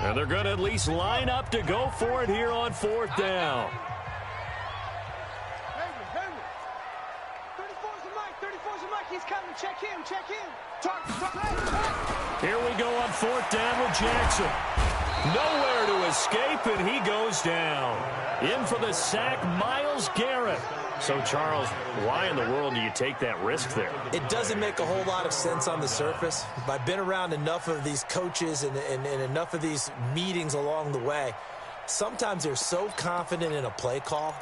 And they're going to at least line up to go for it here on 4th down. 34's the mic. He's coming. Check him. Here we go on 4th down with Jackson. Nowhere to escape, and he goes down. In for the sack, Myles Garrett. So, Charles, why in the world do you take that risk there? It doesn't make a whole lot of sense on the surface. I've been around enough of these coaches and enough of these meetings along the way. Sometimes they're so confident in a play call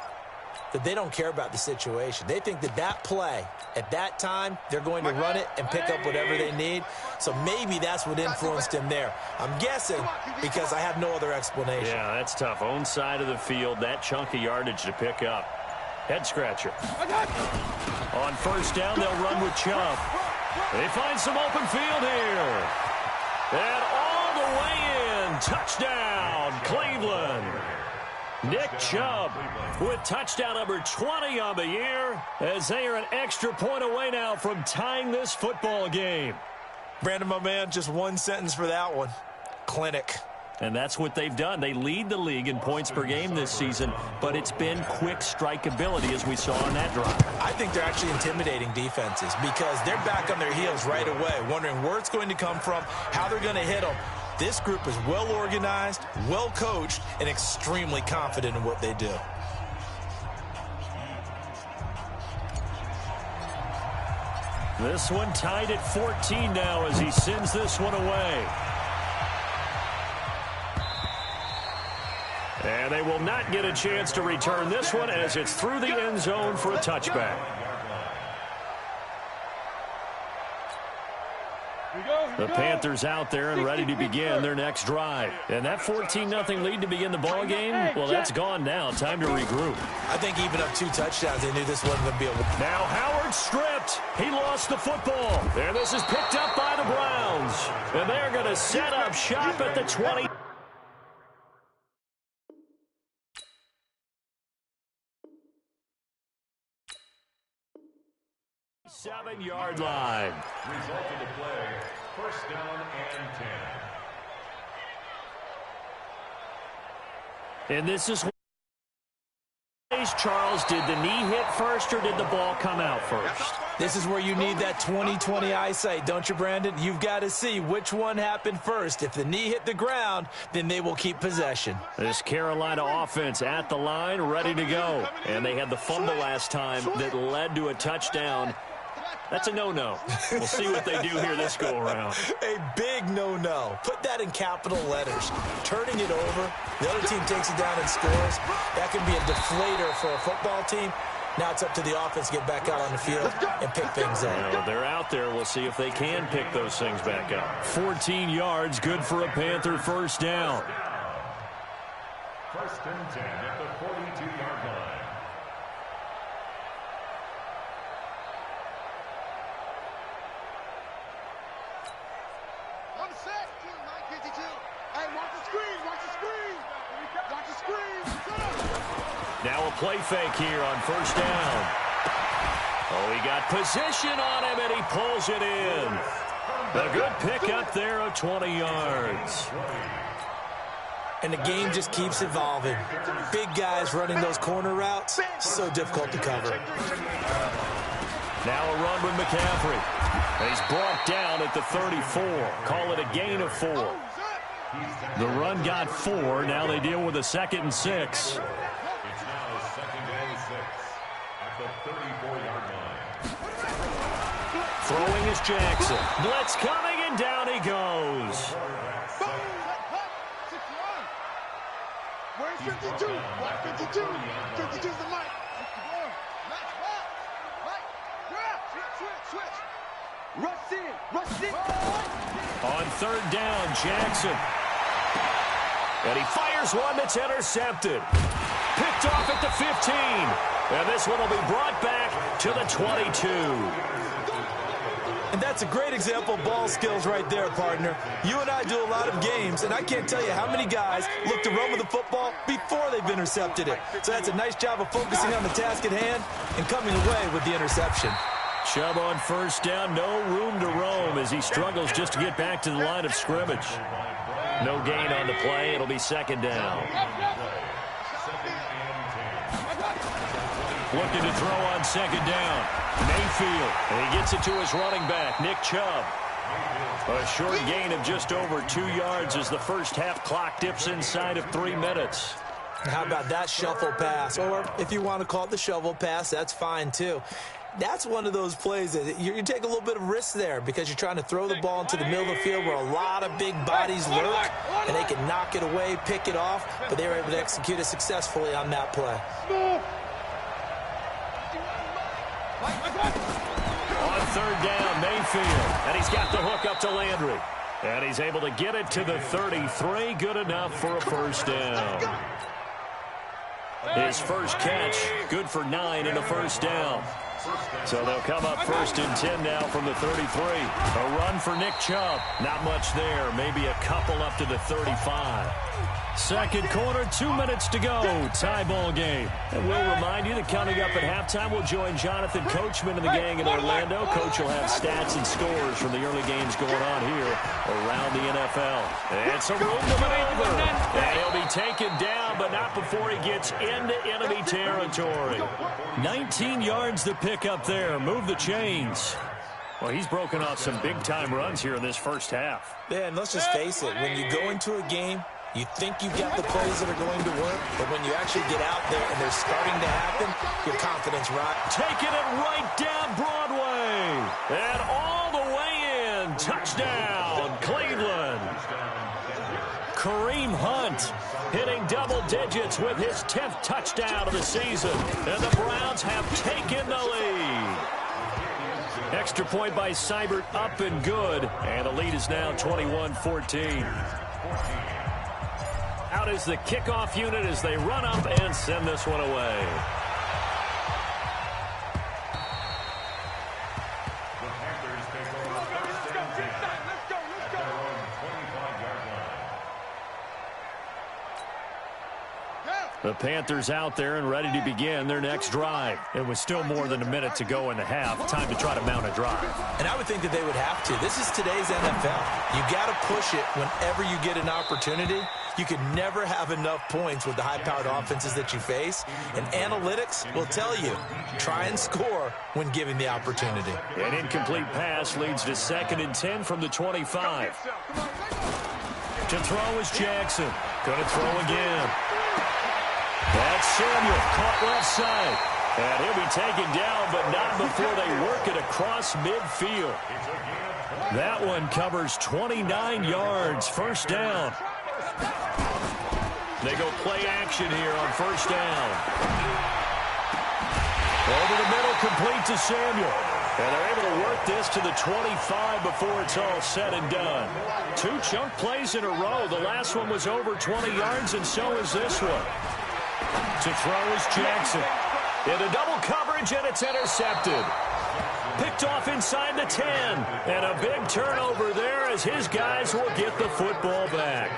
that they don't care about the situation. They think that play, at that time, they're going to run it and pick up whatever they need. So maybe that's what influenced him there. I'm guessing because I have no other explanation. Yeah, that's tough. Own side of the field, that chunk of yardage to pick up. Head scratcher. On 1st down, they'll run with Chubb. They find some open field here. And all the way in. Touchdown, Cleveland. Nick Chubb with touchdown number 20 on the year, as they are an extra point away now from tying this football game. Brandon, my man, just one sentence for that one. Clinic. And that's what they've done. They lead the league in points per game this season, but it's been quick strikeability as we saw on that drive. I think they're actually intimidating defenses because they're back on their heels right away, wondering where it's going to come from, how they're going to hit them. This group is well organized, well coached, and extremely confident in what they do. This one tied at 14 now as he sends this one away. And they will not get a chance to return this one as it's through the end zone for a touchback. The Panthers out there and ready to begin their next drive. And that 14-0 lead to begin the ball game, well, that's gone now. Time to regroup. I think even up 2 touchdowns, they knew this wasn't going to be a... Now Howard stripped. He lost the football. And this is picked up by the Browns. And they're going to set up shop at the 20. 7-yard line. Result of the play, 1st down and 10. And this is Charles, did the knee hit first or did the ball come out first? This is where you need that 20/20 eyesight, don't you, Brandon? You've got to see which one happened first. If the knee hit the ground, then they will keep possession. This Carolina offense at the line, ready to go. And they had the fumble last time that led to a touchdown. That's a no-no. We'll see what they do here this go-around. A big no-no. Put that in capital letters. Turning it over, the other team takes it down and scores. That can be a deflator for a football team. Now it's up to the offense to get back out on the field and pick things up. Well, they're out there. We'll see if they can pick those things back up. 14 yards, good for a Panther 1st down. 1st and 10 at the 42-yard line. Now a play fake here on 1st down. Oh, he got position on him, and he pulls it in. A good pickup there of 20 yards. And the game just keeps evolving. Big guys running those corner routes, so difficult to cover. Now a run with McCaffrey. And he's brought down at the 34. Call it a gain of 4. The run got 4. Now they deal with a 2nd and 6. Throwing is Jackson. Blitz coming, and down he goes. Where's 52? 52. 52's the mic. Switch. Rush in. On 3rd down, Jackson. And he fires one that's intercepted. Picked off at the 15. And this one will be brought back to the 22. And that's a great example of ball skills right there, partner. You and I do a lot of games, and I can't tell you how many guys look to run with the football before they've intercepted it. So that's a nice job of focusing on the task at hand and coming away with the interception. Chubb on 1st down, no room to roam as he struggles just to get back to the line of scrimmage. No gain on the play. It'll be second down. Looking to throw on second down. Mayfield. And he gets it to his running back, Nick Chubb. A short gain of just over 2 yards as the first half clock dips inside of 3 minutes. How about that shuffle pass? Or if you want to call it the shovel pass, that's fine too. That's one of those plays that you take a little bit of risk there because you're trying to throw the ball into the middle of the field where a lot of big bodies lurk, and they can knock it away, pick it off, but they were able to execute it successfully on that play. On third down, Mayfield, and he's got the hook up to Landry. And he's able to get it to the 33, good enough for a first down. His first catch, good for 9 and a first down. So they'll come up first and 10 now from the 33. A run for Nick Chubb. Not much there. Maybe a couple up to the 35. Second quarter, 2 minutes to go. Tie ball game. And we'll remind you that coming up at halftime, we'll join Jonathan Coachman and the gang in Orlando. Coach will have stats and scores from the early games going on here around the NFL. It's a room to maneuver. And he'll be taken down, but not before he gets into enemy territory. 19 yards to pick up there. Move the chains. Well, he's broken off some big-time runs here in this first half. Yeah, and let's just face it. When you go into a game, you think you've got the plays that are going to work, but when you actually get out there and they're starting to happen, your confidence rises. Taking it right down Broadway. And all the way in. Touchdown, Cleveland. Kareem Hunt hitting double digits with his 10th touchdown of the season. And the Browns have taken the lead. Extra point by Seibert, up and good. And the lead is now 21-14. Out is the kickoff unit as they run up and send this one away. The Panthers out there and ready to begin their next drive. It was still more than a minute to go in the half. Time to try to mount a drive. And I would think that they would have to. This is today's NFL. You got to push it whenever you get an opportunity. You can never have enough points with the high-powered offenses that you face. And analytics will tell you, try and score when given the opportunity. An incomplete pass leads to 2nd and 10 from the 25. To throw is Jackson. Going to throw again. That's Samuel, caught left side. And he'll be taken down, but not before they work it across midfield. That one covers 29 yards, first down. They go play action here on first down. Over the middle, complete to Samuel. And they're able to work this to the 25 before it's all said and done. 2 chunk plays in a row. The last one was over 20 yards, and so is this one. To throw is Jackson. Into double coverage, and it's intercepted. Picked off inside the 10. And a big turnover there as his guys will get the football back.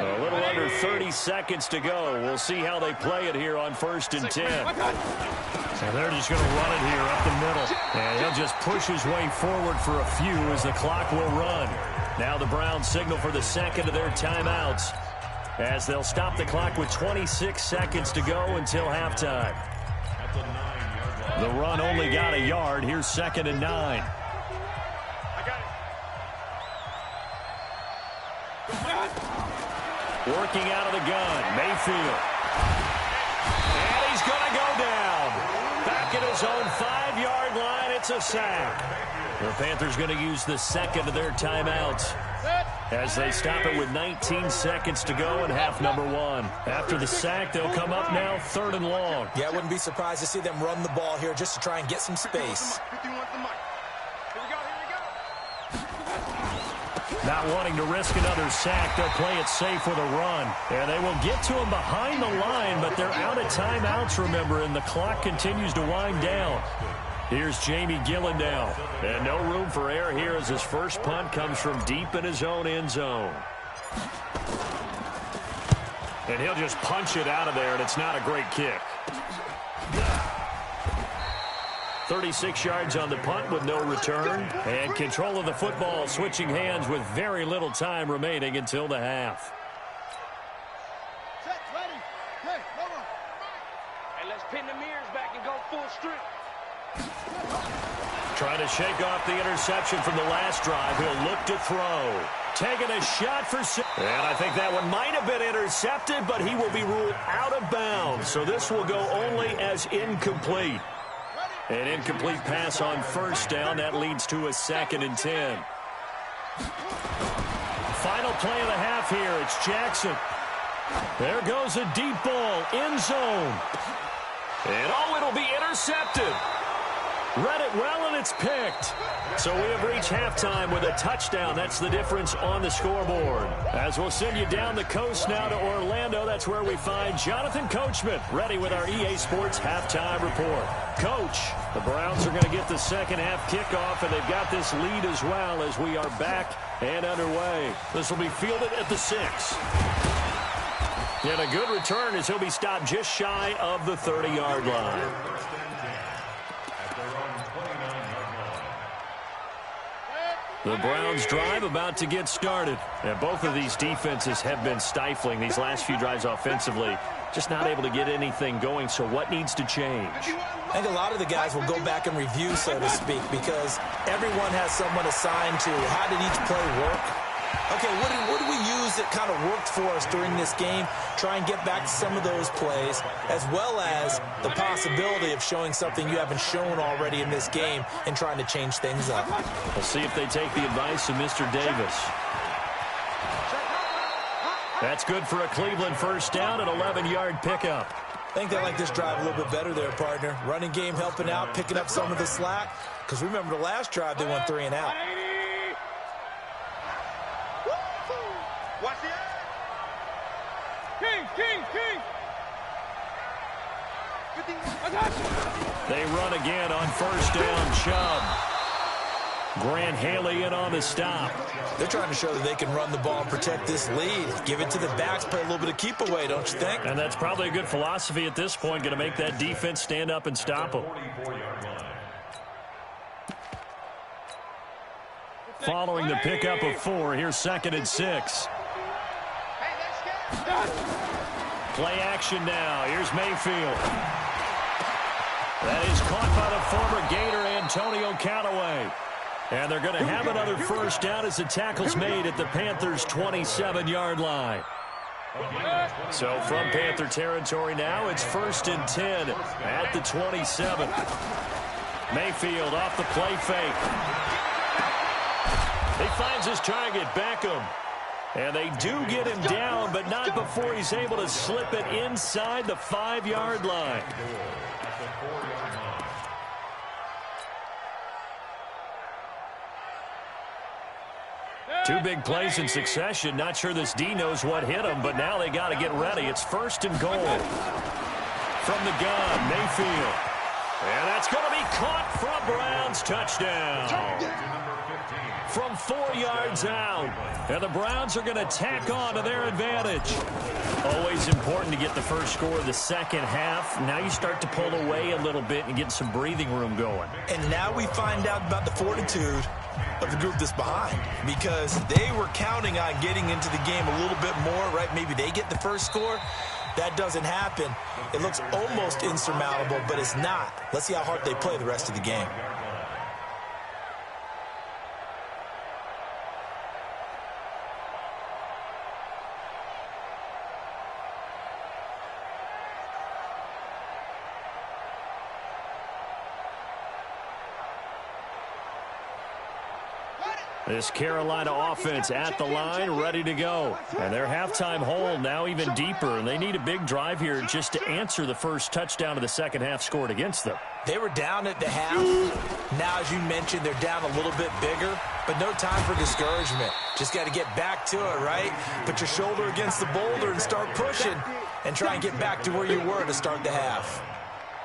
A little under 30 seconds to go. We'll see how they play it here on 1st and 10. And they're just going to run it here up the middle. And he'll just push his way forward for a few as the clock will run. Now the Browns signal for the second of their timeouts, as they'll stop the clock with 26 seconds to go until halftime. The run only got a yard. Here's 2nd and 9. Working out of the gun, Mayfield. And he's going to go down. Back at his own 5-yard line, it's a sack. The Panthers going to use the second of their timeouts as they stop it with 19 seconds to go in half number 1. After the sack, they'll come up now 3rd and long. Yeah, I wouldn't be surprised to see them run the ball here just to try and get some space. Not wanting to risk another sack, they'll play it safe with a run. And they will get to him behind the line, but they're out of timeouts, remember, and the clock continues to wind down. Here's Jamie Gillendow. And no room for error here as his first punt comes from deep in his own end zone. And he'll just punch it out of there, and it's not a great kick. 36 yards on the punt with no return. And control of the football switching hands with very little time remaining until the half. Set, ready. Hey, come on. Hey, let's pin the mirrors back and go full strength. Trying to shake off the interception from the last drive. He'll look to throw. Taking a shot for six. And I think that one might have been intercepted, but he will be ruled out of bounds. So this will go only as incomplete. An incomplete pass on first down. That leads to a 2nd and 10. Final play of the half here. It's Jackson. There goes a deep ball. End zone. And it'll be intercepted. Read it well, and it's picked. So we have reached halftime with a touchdown. That's the difference on the scoreboard. As we'll send you down the coast now to Orlando, that's where we find Jonathan Coachman, ready with our EA Sports halftime report. Coach, the Browns are going to get the second half kickoff, and they've got this lead as well as we are back and underway. This will be fielded at the 6. And a good return as he'll be stopped just shy of the 30-yard line. The Browns drive about to get started. And both of these defenses have been stifling these last few drives offensively. Just not able to get anything going, so what needs to change? I think a lot of the guys will go back and review, so to speak, because everyone has someone assigned to how did each play work. Okay, what did we use that kind of worked for us during this game? Try and get back to some of those plays, as well as the possibility of showing something you haven't shown already in this game and trying to change things up. We'll see if they take the advice of Mr. Davis. That's good for a Cleveland first down, an 11-yard pickup. I think they like this drive a little bit better there, partner. Running game helping out, picking up some of the slack. Because remember the last drive, they went 3 and out. Watch the King. They run again on first down. Chubb. Grant Haley in on the stop. They're trying to show that they can run the ball and protect this lead. Give it to the backs, play a little bit of keep away, don't you think? And that's probably a good philosophy at this point, going to make that defense stand up and stop them. Following the pickup of 4, here's 2nd and 6. Play action now. Here's Mayfield. That is caught by the former Gator Antonio Callaway. And they're going to have another first down as the tackle's made at the Panthers' 27-yard line. So from Panther territory now, it's 1st and 10 at the 27. Mayfield off the play fake. He finds his target, Beckham. And they do get him down, but not before he's able to slip it inside the 5-yard line. Two big plays in succession. Not sure this D knows what hit him, but now they got to get ready. It's 1st and goal. From the gun, Mayfield. And that's going to be caught for a Browns touchdown. From 4 yards out. And the Browns are going to tack on to their advantage. Always important to get the first score of the second half. Now you start to pull away a little bit and get some breathing room going. And now we find out about the fortitude of the group that's behind, because they were counting on getting into the game a little bit more, right? Maybe they get the first score. That doesn't happen. It looks almost insurmountable, but it's not. Let's see how hard they play the rest of the game. This Carolina offense at the line, ready to go. And their halftime hole now even deeper, and they need a big drive here just to answer the first touchdown of the second half scored against them. They were down at the half. Now, as you mentioned, they're down a little bit bigger, but no time for discouragement. Just got to get back to it, right? Put your shoulder against the boulder and start pushing and try and get back to where you were to start the half.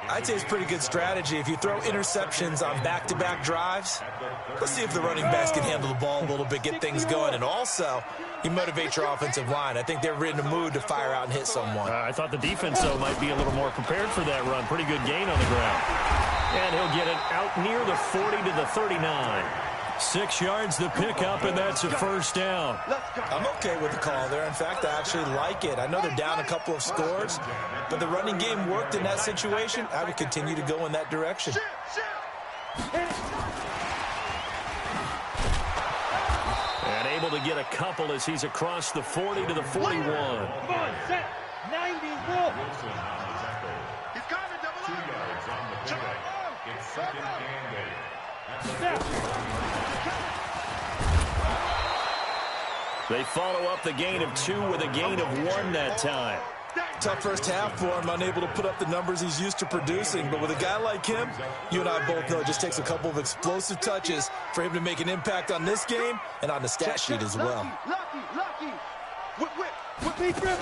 I'd say it's a pretty good strategy. If you throw interceptions on back-to-back drives, let's see if the running backs can handle the ball a little bit, get things going. And also, you motivate your offensive line. I think they're in the mood to fire out and hit someone. I thought the defense, though, might be a little more prepared for that run. Pretty good gain on the ground. And he'll get it out near the 40 to the 39. 6 yards the pickup, and that's a first down. I'm okay with the call there. In fact, I actually like it. I know they're down a couple of scores, but the running game worked in that situation. I would continue to go in that direction. And able to get a couple as he's across the 40 to the 41. Come on, set. 90, roll. He's coming, double up. 2 yards on the pickup. It's second and 8. They follow up the gain of 2 with a gain of 1 that time. Tough first half for him, unable to put up the numbers he's used to producing. But with a guy like him, you and I both know it just takes a couple of explosive touches for him to make an impact on this game and on the stat sheet as well. Lucky. Whip. Big grip.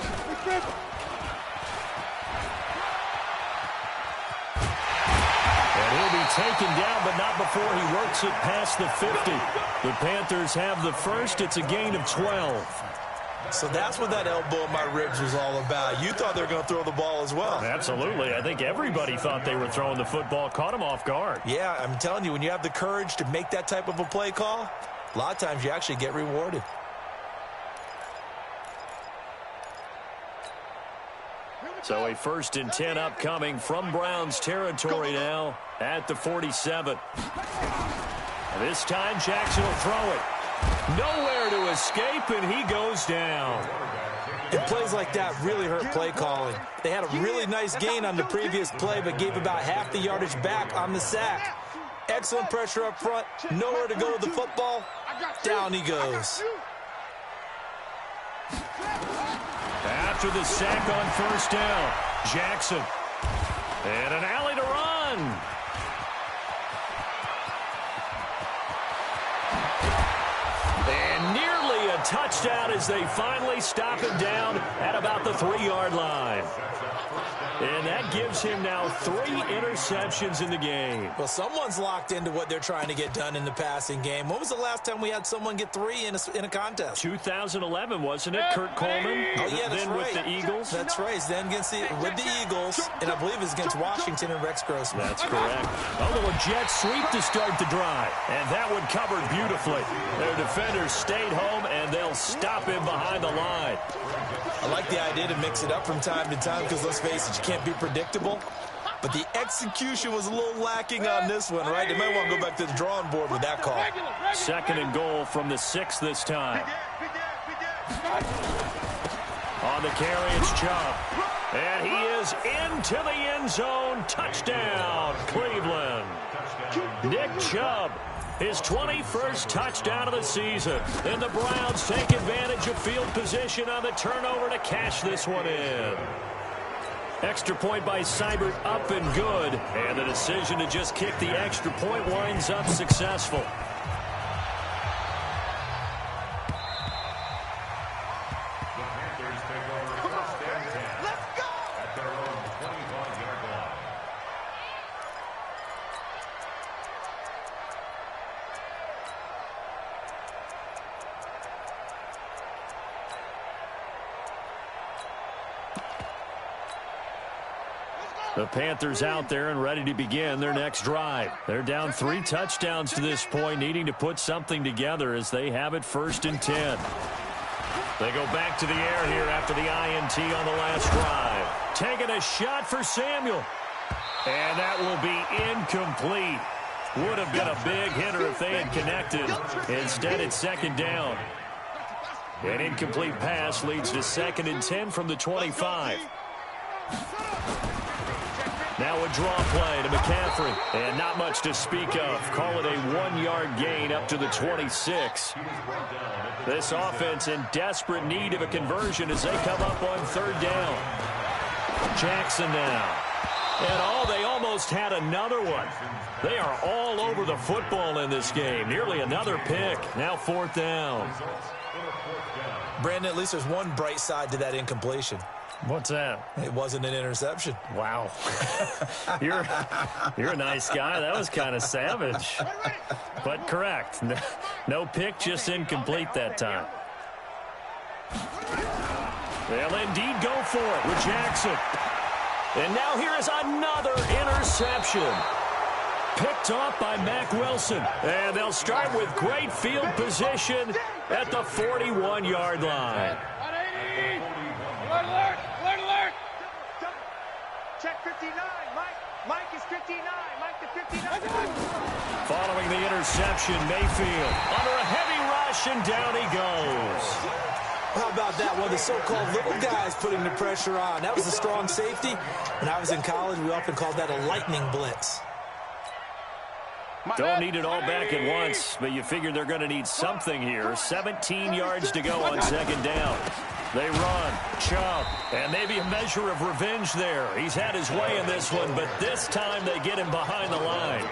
And he'll be taken down, but not before he works it past the 50. The Panthers have the first. It's a gain of 12. So that's what that elbow in my ribs was all about. You thought they were going to throw the ball as well. Absolutely. I think everybody thought they were throwing the football, caught him off guard. Yeah, I'm telling you, when you have the courage to make that type of a play call, a lot of times you actually get rewarded. So a 1st and 10 upcoming from Browns territory now at the 47. This time Jackson will throw it. Nowhere to escape, and he goes down. And plays like that really hurt play calling. They had a really nice gain on the previous play, but gave about half the yardage back on the sack. Excellent pressure up front. Nowhere to go with the football. Down he goes. After the sack on 1st down, Jackson. And an alley to run. And nearly a touchdown as they finally stop him down at about the 3-yard line. And that gives him now 3 interceptions in the game. Well, someone's locked into what they're trying to get done in the passing game. When was the last time we had someone get 3 in a contest? 2011, wasn't it? Kurt Coleman. Oh, yeah, that's then right. with the Eagles. That's right. Then with the Eagles, and I believe it's against Washington and Rex Grossman. That's correct. A little jet sweep to start the drive. And that one covered beautifully. Their defenders stayed home, and they'll stop him behind the line. I like the idea to mix it up from time to time because, let's face it, you can't be predictable. But the execution was a little lacking on this one, right? They might want to go back to the drawing board with that call. 2nd and goal from the 6 this time. On the carry, it's Chubb. And he is into the end zone. Touchdown, Cleveland. Nick Chubb, his 21st touchdown of the season. And the Browns take advantage of field position on the turnover to cash this one in. Extra point by Seibert, up and good. And the decision to just kick the extra point winds up successful. The Panthers out there and ready to begin their next drive. They're down 3 touchdowns to this point, needing to put something together as they have it 1st and 10. They go back to the air here after the INT on the last drive. Taking a shot for Samuel. And that will be incomplete. Would have been a big hitter if they had connected. Instead, it's 2nd down. An incomplete pass leads to 2nd and 10 from the 25. Now a draw play to McCaffrey. And not much to speak of. Call it a 1-yard gain up to the 26. This offense in desperate need of a conversion as they come up on 3rd down. Jackson now. And they almost had another one. They are all over the football in this game. Nearly another pick. Now 4th down. Brandon, at least there's one bright side to that incompletion. What's that? It wasn't an interception. Wow. You're a nice guy. That was kind of savage. But correct. No pick, just incomplete that time. They'll indeed go for it with Jackson. And now here is another interception. picked off by Mack Wilson. And they'll start with great field position at the 41-yard line. Alert, alert, alert, alert. Check 59, Mike. Mike is 59. Mike to 59. Following the interception, Mayfield under a heavy rush, and down he goes. How about that? One of the so-called little guys putting the pressure on. That was a strong safety. When I was in college, we often called that a lightning blitz. Don't need it all back at once, but you figure they're going to need something here. 17 yards to go on second down. They run, chop, and maybe a measure of revenge there. He's had his way in this one, but this time they get him behind the line.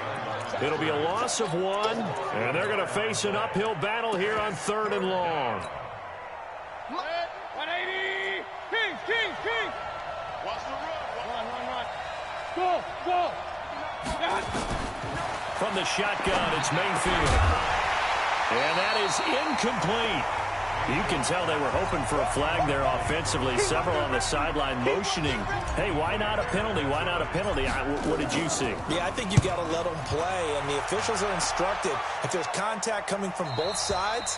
It'll be a loss of 1, and they're going to face an uphill battle here on 3rd and long. 180. King. Watch the run. Go. From the shotgun, it's Mayfield. And that is incomplete. You can tell they were hoping for a flag there offensively. Several on the sideline motioning, hey, why not a penalty? Why not a penalty? What did you see? Yeah, I think you got to let them play, and the officials are instructed. If there's contact coming from both sides,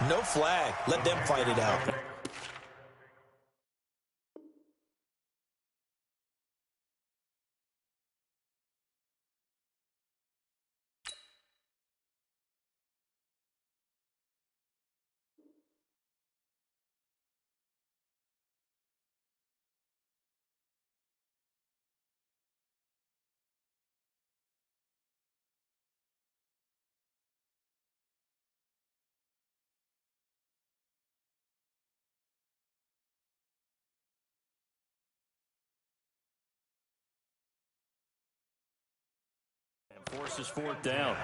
no flag. Let them fight it out. Forces 4th down.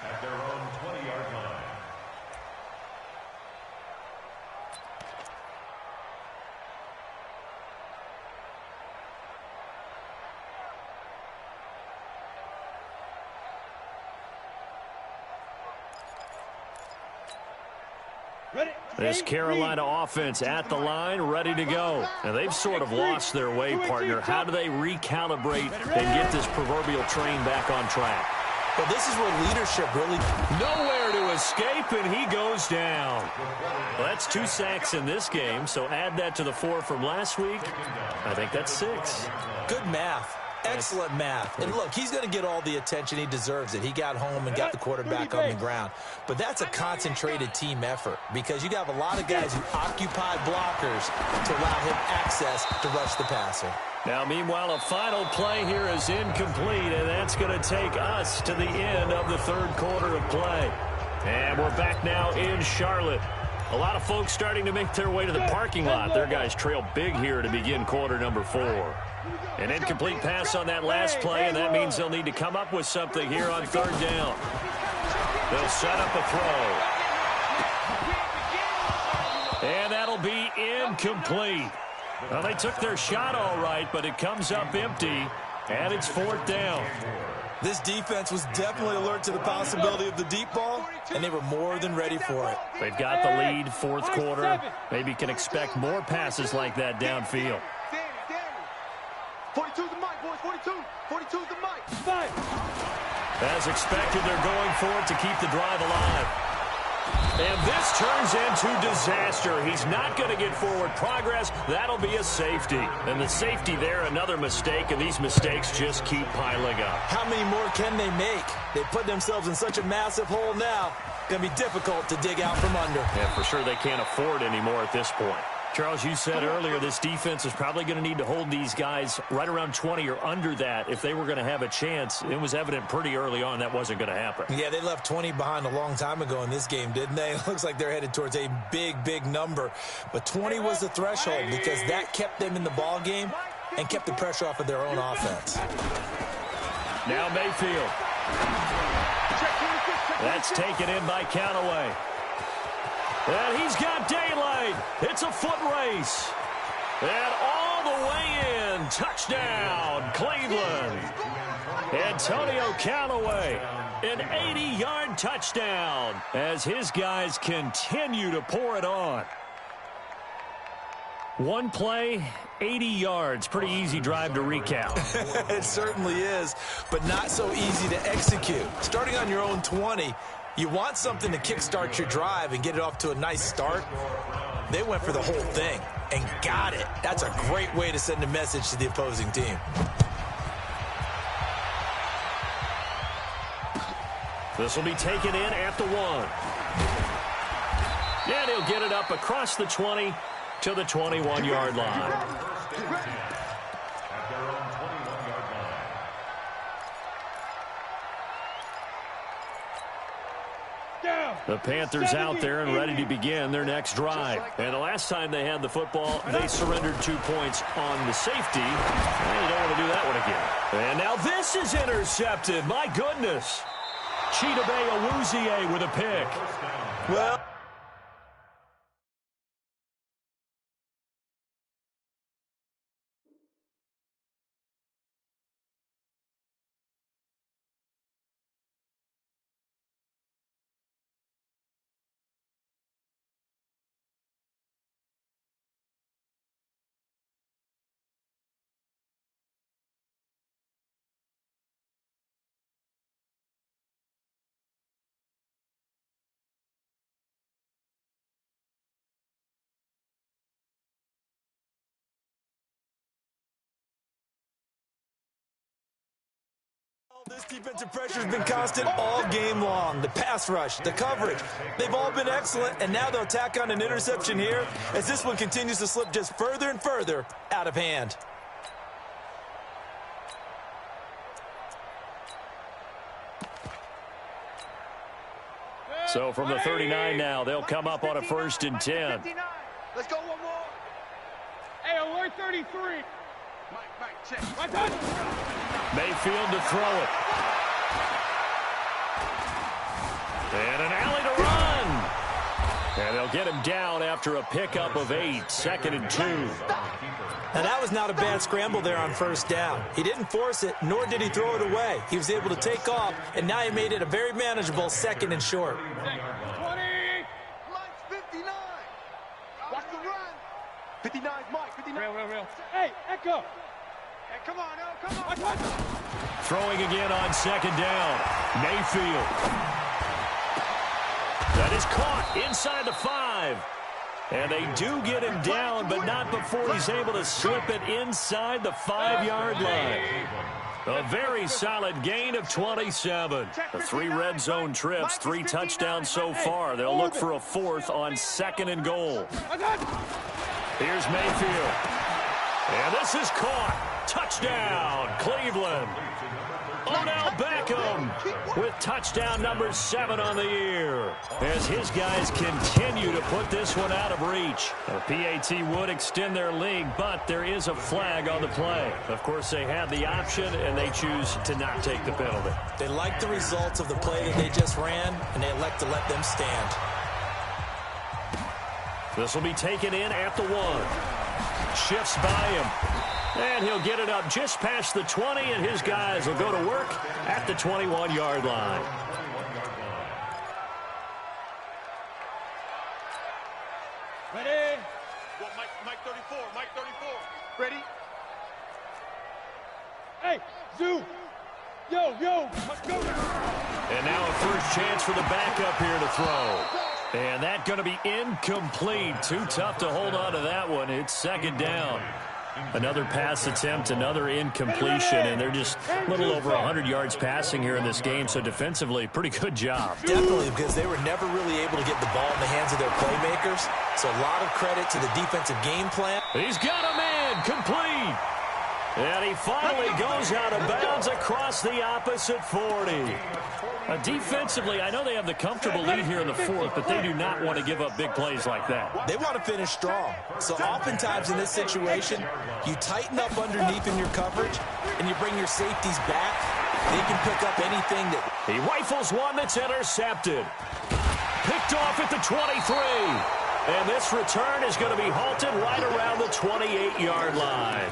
At their own 20-yard line. This Carolina offense at the line, ready to go. And they've sort of lost their way, partner. How do they recalibrate and get this proverbial train back on track? Well, this is where leadership really... Nowhere to escape, and he goes down. Well, that's 2 sacks in this game, so add that to the 4 from last week. I think that's 6. Good math. Excellent math. And look, he's going to get all the attention. He deserves it. He got home and got the quarterback on the ground. But that's a concentrated team effort because you have a lot of guys who occupy blockers to allow him access to rush the passer. Now, meanwhile, a final play here is incomplete, and that's going to take us to the end of the 3rd quarter of play. And we're back now in Charlotte. A lot of folks starting to make their way to the parking lot. Their guys trail big here to begin quarter number 4. An incomplete pass on that last play, and that means they'll need to come up with something here on 3rd down. They'll set up a throw. And that'll be incomplete. Well, they took their shot all right, but it comes up empty, and it's 4th down. This defense was definitely alert to the possibility of the deep ball, and they were more than ready for it. They've got the lead, 4th quarter. Maybe can expect more passes like that downfield. 42's the mic, boys. 42's the mic. As expected, they're going for it to keep the drive alive. And this turns into disaster. He's not going to get forward progress. That'll be a safety. And the safety there, another mistake, and these mistakes just keep piling up. How many more can they make? They put themselves in such a massive hole now. Going to be difficult to dig out from under. Yeah, for sure they can't afford anymore at this point. Charles, you said earlier this defense is probably going to need to hold these guys right around 20 or under that if they were going to have a chance. It was evident pretty early on that wasn't going to happen. Yeah, they left 20 behind a long time ago in this game, didn't they? It looks like they're headed towards a big number. But 20 was the threshold because that kept them in the ball game and kept the pressure off of their own offense. Now Mayfield. That's taken in by Callaway. And he's got daylight. It's a foot race. And all the way in. Touchdown, Cleveland. Antonio Callaway, an 80-yard touchdown as his guys continue to pour it on. One play, 80 yards. Pretty easy drive to recap. It certainly is, but not so easy to execute. Starting on your own 20, you want something to kickstart your drive and get it off to a nice start. They went for the whole thing and got it. That's a great way to send a message to the opposing team. This will be taken in at the 1. And he'll get it up across the 20 to the 21-yard line. The Panthers out there and ready to begin their next drive. And the last time they had the football, they surrendered 2 points on the safety. And you don't want to do that one again. And now this is intercepted. My goodness. Chidobe Awuzie with a pick. Well, this defensive pressure has been constant all game long. The pass rush, the coverage, they've all been excellent, and now they'll tack on an interception here as this one continues to slip just further and further out of hand. So from the 39 now, they'll come up on a 1st and 10. Let's go one more. Hey, alert 33. Mike, check. Mayfield to throw it. And an alley to run. And they'll get him down after a pickup of 8, 2nd and 2. Now, that was not a bad scramble there on 1st down. He didn't force it, nor did he throw it away. He was able to take off, and now he made it a very manageable 2nd and short. 20. Mike's 59. Watch the run. 59, Mike, 59. Real. Hey, Echo. Hey, come on, come on. Throwing again on 2nd down. Mayfield. That is caught inside the 5. And they do get him down, but not before he's able to slip it inside the 5-yard line. A very solid gain of 27. The 3 red zone trips, 3 touchdowns so far. They'll look for a 4th on 2nd and goal. Here's Mayfield. And this is caught. Touchdown, Cleveland. Odell Beckham with touchdown number 7 on the year as his guys continue to put this one out of reach. The PAT would extend their lead, but there is a flag on the play. Of course, they had the option, and they choose to not take the penalty. They like the results of the play that they just ran, and they elect to let them stand. This will be taken in at the 1. Shifts by him. And he'll get it up just past the 20, and his guys will go to work at the 21-yard line. Ready? Well, Mike 34, Mike 34. Ready? Hey, Zoo. Yo, let's go. And now a first chance for the backup here to throw. And that's going to be incomplete. Too tough to hold on to that one. It's 2nd down. Another pass attempt, another incompletion, and they're just a little over 100 yards passing here in this game, so defensively, pretty good job. Definitely, because they were never really able to get the ball in the hands of their playmakers, so a lot of credit to the defensive game plan. He's got a man, complete. And he finally goes out of bounds across the opposite 40. Defensively, I know they have the comfortable lead here in the 4th, but they do not want to give up big plays like that. They want to finish strong. So oftentimes in this situation, you tighten up underneath in your coverage, and you bring your safeties back. They can pick up anything that... He rifles one that's intercepted. Picked off at the 23. And this return is going to be halted right around the 28-yard line.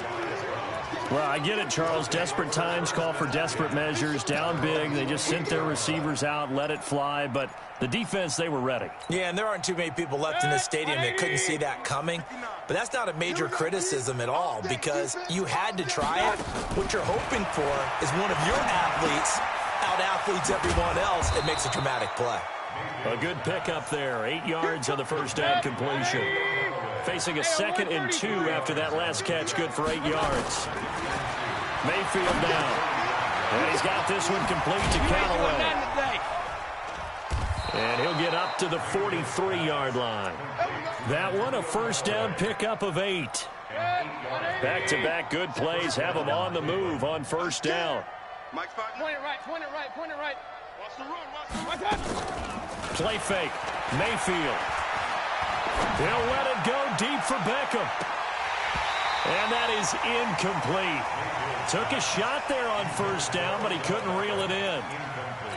Well, I get it, Charles. Desperate times call for desperate measures. Down big, they just sent their receivers out, let it fly. But the defense, they were ready. Yeah, and there aren't too many people left in this stadium that couldn't see that coming. But that's not a major criticism at all because you had to try it. What you're hoping for is one of your athletes out-athletes everyone else and makes a dramatic play. A good pickup there. 8 yards on the first down completion. Facing a 2nd and 2 after that last catch, good for 8 yards. Mayfield down. And he's got this one complete to Callaway. And he'll get up to the 43-yard line. That one a first down pickup of 8. Back-to-back good plays have them on the move on first down. Mike, point it right, point it right, point it right. Watch the run, watch the run. Play fake. Mayfield. He'll let it go deep for Beckham. And that is incomplete. Took a shot there on first down, but he couldn't reel it in.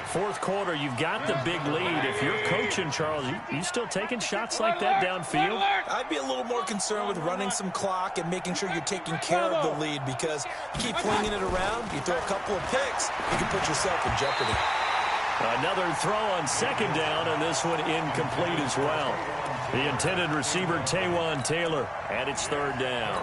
Fourth quarter, you've got the big lead. If you're coaching, Charles, you still taking shots like that downfield? I'd be a little more concerned with running some clock and making sure you're taking care of the lead because you keep flinging it around, you throw a couple of picks, you can put yourself in jeopardy. Another throw on second down, and this one incomplete as well. The intended receiver, Taywan Taylor, and it's third down.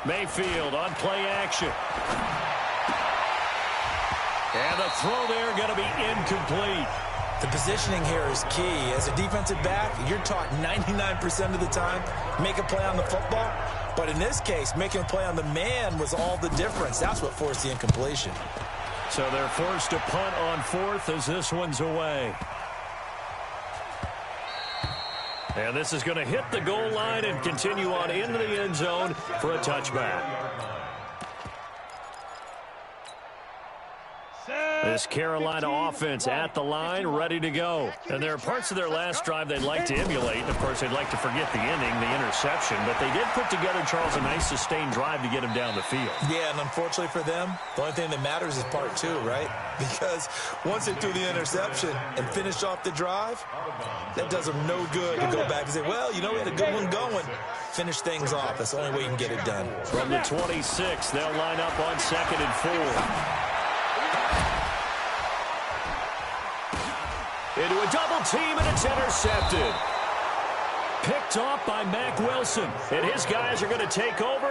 Mayfield on play action. And the throw there going to be incomplete. The positioning here is key. As a defensive back, you're taught 99% of the time, make a play on the football. But in this case, making a play on the man was all the difference. That's what forced the incompletion. So they're forced to punt on fourth as this one's away. And this is going to hit the goal line and continue on into the end zone for a touchback. This Carolina offense at the line, ready to go. And there are parts of their last drive they'd like to emulate. And, of course, they'd like to forget the inning, the interception. But they did put together, Charles, a nice sustained drive to get him down the field. Yeah, and unfortunately for them, the only thing that matters is part 2, right? Because once they threw the interception and finished off the drive, that does them no good to go back and say, well, you know, we had a good one going. Finish things off. That's the only way you can get it done. From the 26, they'll line up on 2nd and 4. Into a double team, and it's intercepted. Picked off by Mack Wilson. And his guys are going to take over